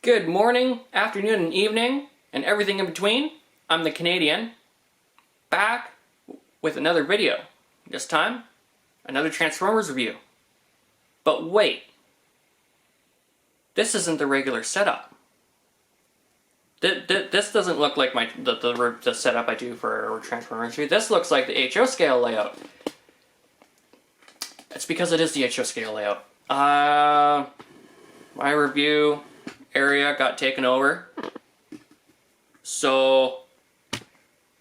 Good morning, afternoon, and evening, and everything in between. I'm the Canadian, back with another video. This time, another Transformers review. But wait, this isn't the regular setup. This doesn't look like the setup I do for Transformers review. This looks like the HO scale layout. It's because it is the HO scale layout. My review area got taken over, so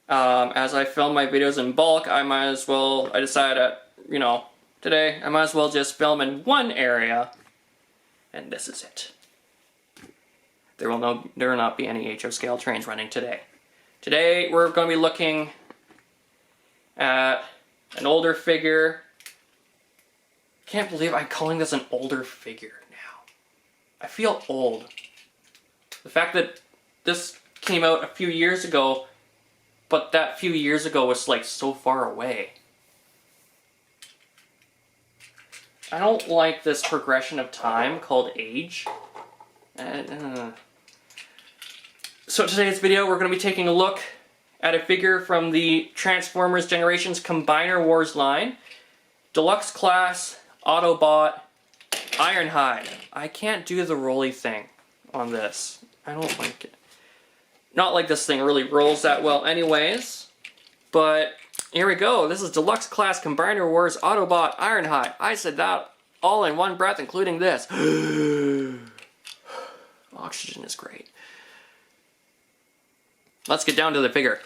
as I film my videos in bulk, I decided, today I might as well just film in one area, and this is it. There will not be any HO scale trains running today. Today we're going to be looking at an older figure. Can't believe I'm calling this an older figure now. I feel old. The fact that this came out a few years ago, but that few years ago was like so far away. I don't like this progression of time called age. So today's video we're going to be taking a look at a figure from the Transformers Generations Combiner Wars line. Deluxe class Autobot Ironhide. I can't do the rolly thing on this. I don't like it. Not like this thing really rolls that well anyways. But here we go. This is Deluxe class Combiner Wars Autobot Ironhide. I said that all in one breath, including this. Oxygen is great. Let's get down to the figure.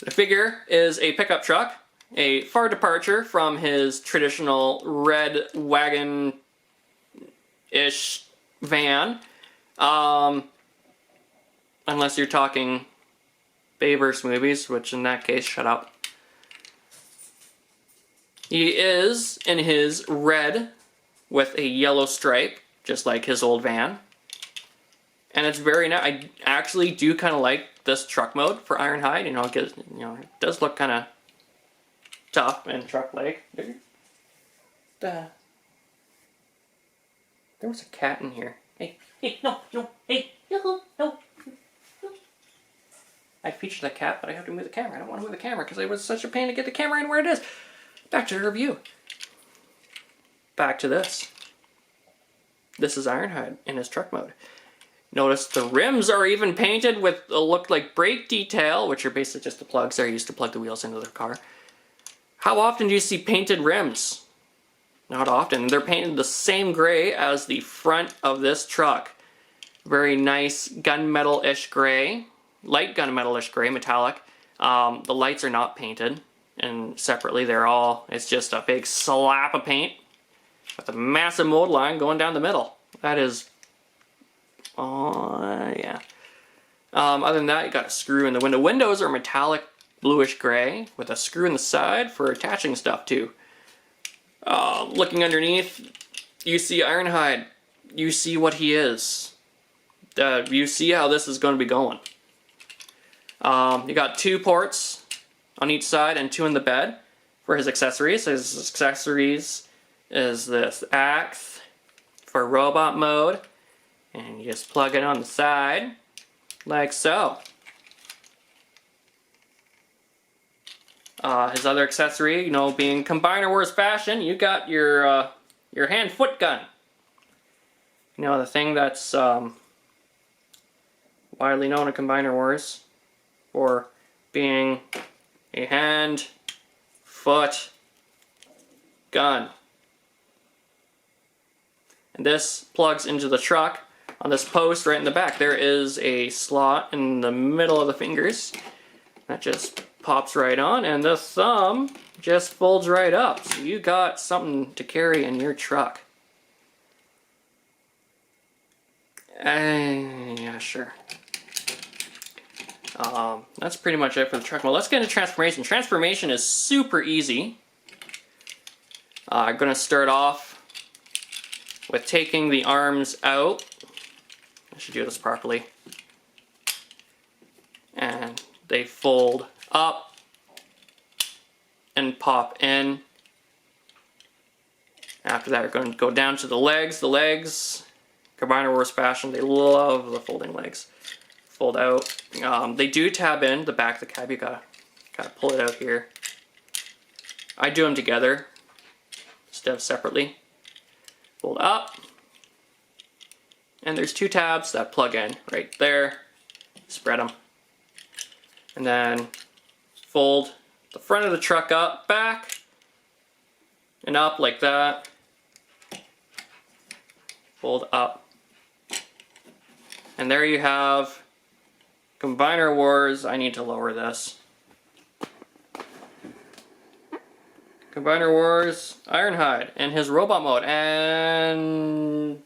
The figure is a pickup truck. A far departure from his traditional red wagon-ish van. Unless you're talking Bayverse movies, which in that case, shut up. He is in his red with a yellow stripe, just like his old van. And it's very nice. I actually do kind of like this truck mode for Ironhide. It does look kind of tough and truck-like. There was a cat in here. Hey, no, hey, no. I featured the cat, but I have to move the camera. I don't want to move the camera because it was such a pain to get the camera in where it is. Back to the review. Back to this. This is Ironhide in his truck mode. Notice the rims are even painted with a look like brake detail, which are basically just the plugs they're used to plug the wheels into their car. How often do you see painted rims? Not often. They're painted the same gray as the front of this truck. Very nice gunmetal-ish gray. Light gunmetal-ish gray, metallic. The lights are not painted. And separately, it's just a big slap of paint with a massive mold line going down the middle. That is, yeah. Other than that, you got a screw in the window. Windows are metallic bluish gray with a screw in the side for attaching stuff too. Looking underneath, you see Ironhide. You see what he is. You see how this is going to be going. You got 2 ports on each side and 2 in the bed for his accessories. His accessories is this axe for robot mode, and you just plug it on the side like so. His other accessory, being Combiner Wars fashion, you got your hand-foot gun. The thing that's widely known in Combiner Wars for being a hand-foot gun. And this plugs into the truck on this post right in the back. There is a slot in the middle of the fingers that just pops right on, and the thumb just folds right up. So you got something to carry in your truck. Yeah, sure. That's pretty much it for the truck. Well, let's get into transformation. Transformation is super easy. I'm going to start off with taking the arms out. I should do this properly. And they fold up and pop in. After that, we're going to go down to the legs. The legs Combiner Wars fashion, they love the folding legs. Fold out. They do tab in the back of the cab. You gotta pull it out here. I do them together instead of separately. Fold up. And there's 2 tabs that plug in right there. Spread them. And then fold the front of the truck up, back, and up like that. Fold up. And there you have Combiner Wars. I need to lower this. Combiner Wars Ironhide in his robot mode. And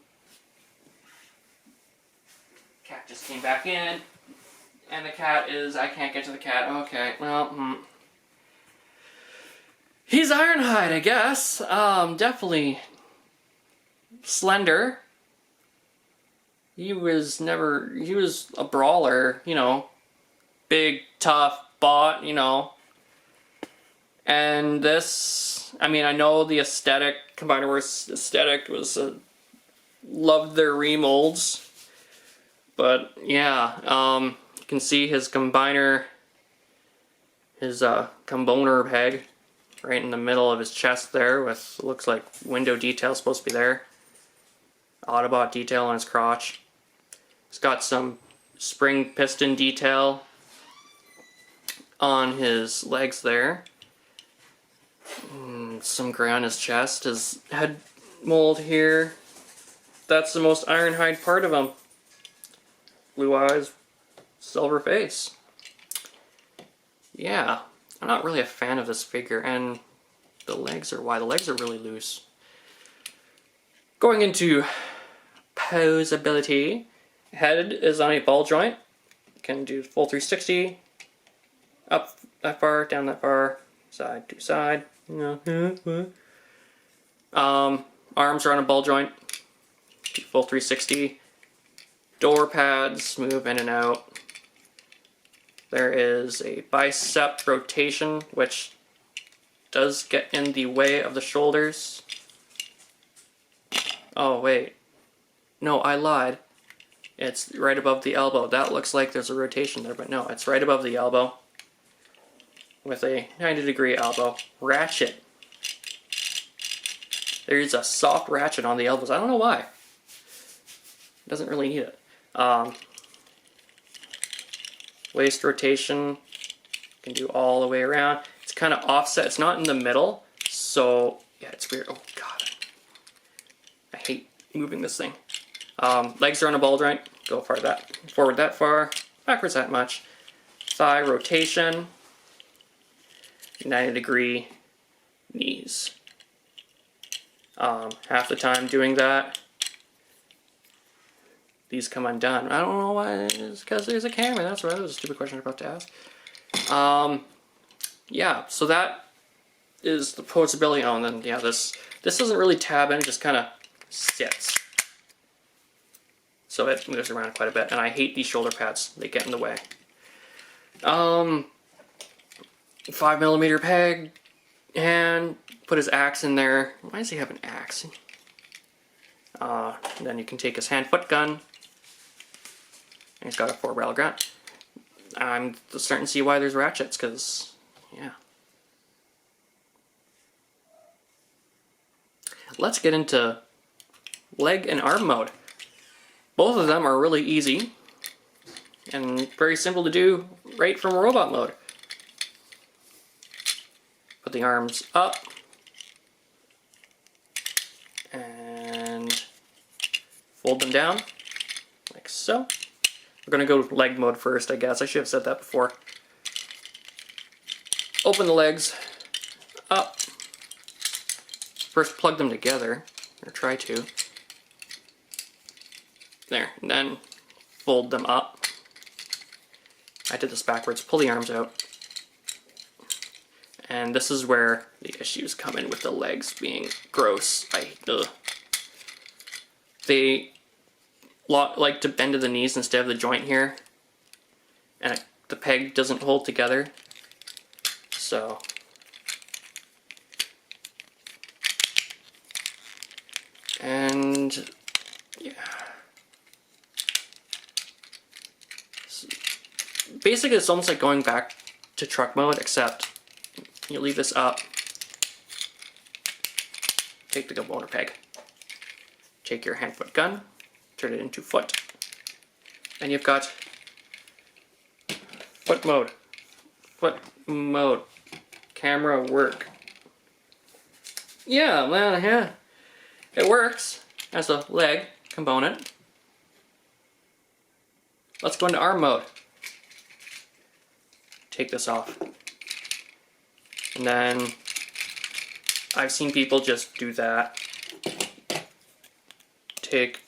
cat just came back in. And the cat is, I can't get to the cat. Okay, well, he's Ironhide, I guess. Definitely slender. He was a brawler, you know. Big, tough, bot, you know. And this, I mean, I know the aesthetic, Combiner Wars aesthetic was, loved their remolds. But, yeah, you can see his combiner, his comboner peg right in the middle of his chest there with, looks like window detail supposed to be there. Autobot detail on his crotch. He's got some spring piston detail on his legs there. Some gray on his chest, his head mold here. That's the most Ironhide part of him. Blue eyes, silver face. Yeah, I'm not really a fan of this figure, and the legs are really loose. Going into posability, head is on a ball joint. Can do full 360, up that far, down that far, side to side. Arms are on a ball joint, do full 360. Door pads move in and out. There is a bicep rotation, which does get in the way of the shoulders. Oh, wait. No, I lied. It's right above the elbow. That looks like there's a rotation there, but no, it's right above the elbow with a 90-degree elbow. Ratchet. There's a soft ratchet on the elbows. I don't know why. Doesn't really need it. Waist rotation, can do all the way around. It's kind of offset, it's not in the middle, so yeah, it's weird. Oh god, I hate moving this thing. Legs are on a ball joint, go forward that far, backwards that much. Thigh rotation, 90-degree knees. Half the time doing that, these come undone. I don't know why. It's because there's a camera. That's right. That was a stupid question I was about to ask. Yeah, so that is the posability. Oh, and then yeah, this doesn't really tab in. It just kind of sits. So it moves around quite a bit, and I hate these shoulder pads. They get in the way. 5mm peg, and put his axe in there. Why does he have an axe? Then you can take his hand-foot gun. And he's got a 4-barrel gun. I'm starting to see why there's ratchets, because, yeah. Let's get into leg and arm mode. Both of them are really easy and very simple to do right from robot mode. Put the arms up and fold them down like so. We're going to go with leg mode first, I guess. I should have said that before. Open the legs up. First plug them together, or try to. There, and then fold them up. I did this backwards. Pull the arms out. And this is where the issues come in with the legs being gross. They like to bend to the knees instead of the joint here, and the peg doesn't hold together, so and yeah, basically it's almost like going back to truck mode, except you leave this up, take the boner peg, take your hand-foot gun, turn it into foot, and you've got foot mode, camera work. Yeah, well, yeah, it works as a leg component. Let's go into arm mode. Take this off. And then I've seen people just do that. Take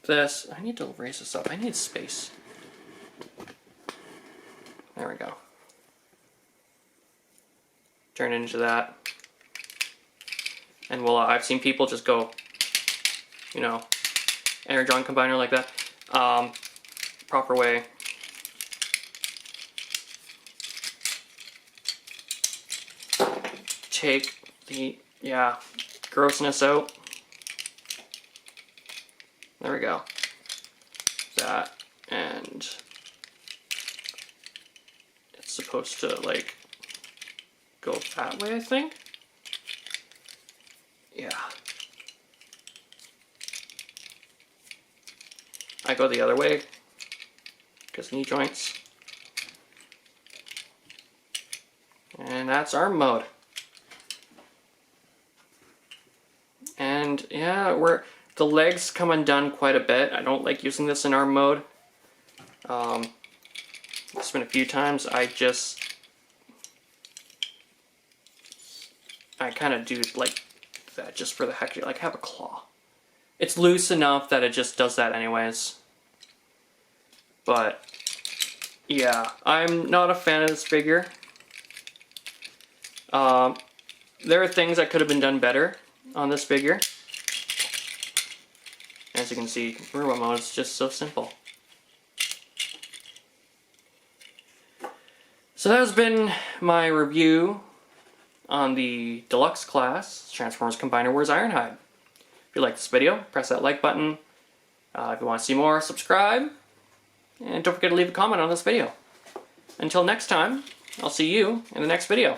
this. I need to raise this up. I need space. There we go. Turn it into that. And voila, I've seen people just go, you know, energon combiner like that. Proper way. Take the, grossness out. There we go. That, and it's supposed to like go that way, I think. Yeah. I go the other way because knee joints. And that's arm mode. And yeah, the legs come undone quite a bit. I don't like using this in arm mode. It's been a few times. I kind of do like that just for the heck of it, like have a claw. It's loose enough that it just does that anyways. But yeah, I'm not a fan of this figure. There are things that could have been done better on this figure. As you can see, robot mode is just so simple. So that has been my review on the deluxe class Transformers Combiner Wars Ironhide. If you like this video, press that like button. If you want to see more, subscribe. And don't forget to leave a comment on this video. Until next time, I'll see you in the next video.